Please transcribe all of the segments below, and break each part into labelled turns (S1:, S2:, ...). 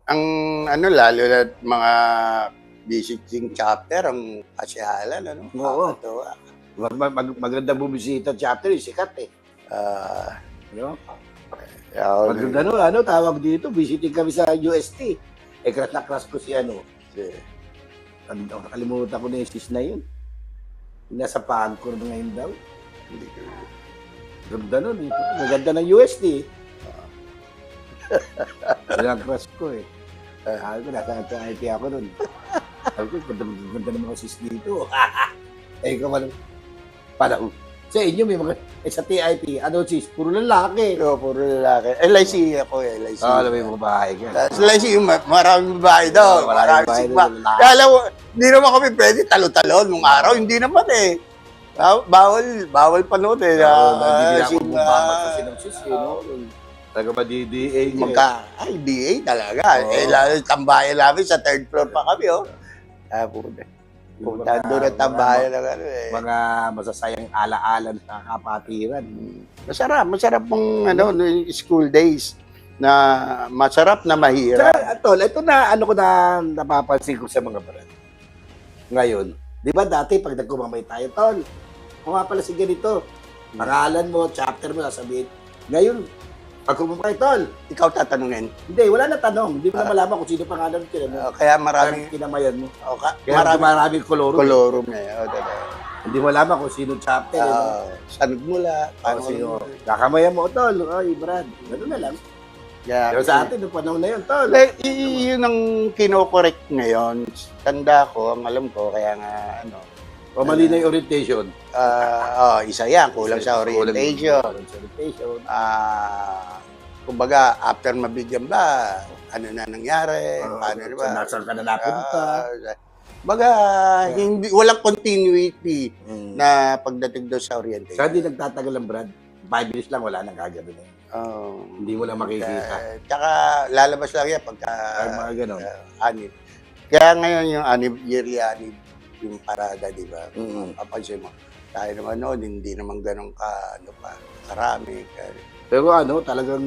S1: ang ano, lalo na mga visiting chapter, ang kasyalan, ano?
S2: Oo.
S1: Nakakatuwa.
S2: Maganda bumisita chapter, sikat eh.
S1: Ah,
S2: No?
S1: ako
S2: Maganda no, ano, tawag dito, visiting kami sa UST. Eh, crush na crush ko si ano. Nakalimutan ko na yung sis na yun. Nasa Pagcor na ngayon daw.
S1: Hindi ko.
S2: Ganda nun eh. Maganda ng UST. Yan ang crush ko eh. Sabi ko, nasa IT ako nun. Sabi ko, ganda ng mga sis dito. Eh, ikaw paano? Sa inyo may mga, sa TIP, ano sis, puro lalaki.
S1: Oo, puro lalaki. LIC ako eh, LIC.
S2: Alam mo yung mga bahay ka.
S1: Sa LIC, maraming babae daw.
S2: Oo, maraming babae
S1: sigma.
S2: daw, lalaki.
S1: Kaya alam mo, hindi naman kami pwede talo-talon nung araw. Hindi naman eh. Bawal panood eh.
S2: Hindi ako
S1: Sigma.
S2: bumabat sa sinopsis eh, no? Taga ba DDA niya
S1: Ay, DA talaga.
S2: Oo.
S1: Eh, lalo tambayan namin sa third floor pa kami, oh. Punta doon ang tambayan ng ano eh.
S2: mga masasayang alaala sa kapatiran.
S1: Masarap pong ano, school days na masarap na mahirap.
S2: Saka, tol, ito na ano ko na napapansin ko sa mga brad. Ngayon, di ba dati pag nagkumamay tayo, tol, kung nga pala si ganito, pangalan mo, chapter mo, sasabihin. Ngayon, pag kumamay, tol,
S1: Ikaw tatanungin.
S2: hindi, wala na tanong. Hindi mo na malaman kung sino pangalan mo,
S1: Kaya maraming
S2: kinamayan mo.
S1: kaya
S2: Maraming koloro.
S1: kolorum eh.
S2: Hindi mo malaman kung sino chapter.
S1: Sanod mula.
S2: Sino? Kakamayan mo, tol. Ay, Brad. Gano'n na lang.
S1: Yeah,
S2: Pero sa atin, noong panahon na yun, tol.
S1: yun ang kinokorek ngayon. Tanda ko, ang alam ko, kaya nga ano.
S2: O mali na yung orientation.
S1: Isa yan, kulang sa orientation.
S2: Kulang sa orientation.
S1: Kumbaga, after mabigyan ba, ano na nangyari, paano na ba?
S2: Nasaan ka na napunta.
S1: Baga, hindi, walang continuity na pagdating doon sa orientation.
S2: Saka di nagtatagal ang Brad. 5 minutes lang, wala nang kagano na yun. Hindi mo lang makikita.
S1: Tsaka lalabas lang yan pagka
S2: Ay, mga ganon.
S1: anib. Kaya ngayon yung yearly anib, yung parada, di ba? Papansin mo, tayo naman noon, hindi naman ganun ka, ano pa, karami.
S2: Pero ano, talagang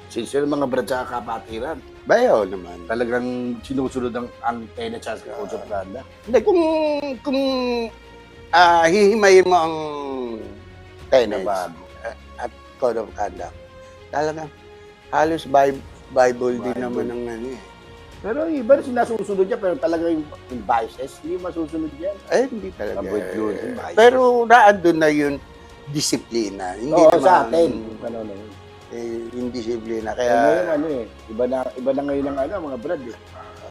S2: sincere mga Brad sa kapatiran.
S1: Bayo naman.
S2: Talagang sinusunod ang tenet sa Code of Conduct.
S1: Hindi, kung hihimayin mo ang tenets
S2: Bago.
S1: at Code of Conduct, talagang halos Bible din naman ang ano eh.
S2: Pero yung iba sinasusunod niya, pero talagang yung vices, hindi masusunod yan.
S1: Eh, hindi talaga.
S2: Avoid yun, yung vices.
S1: Pero naandun na yun, disiplina. Hindi
S2: Oo,
S1: naman,
S2: sa atin. Ano na yun.
S1: yung disiplina.
S2: Kaya ngayon,
S1: Kaya,
S2: ano eh, iba na ngayon ang ano, mga Brad eh.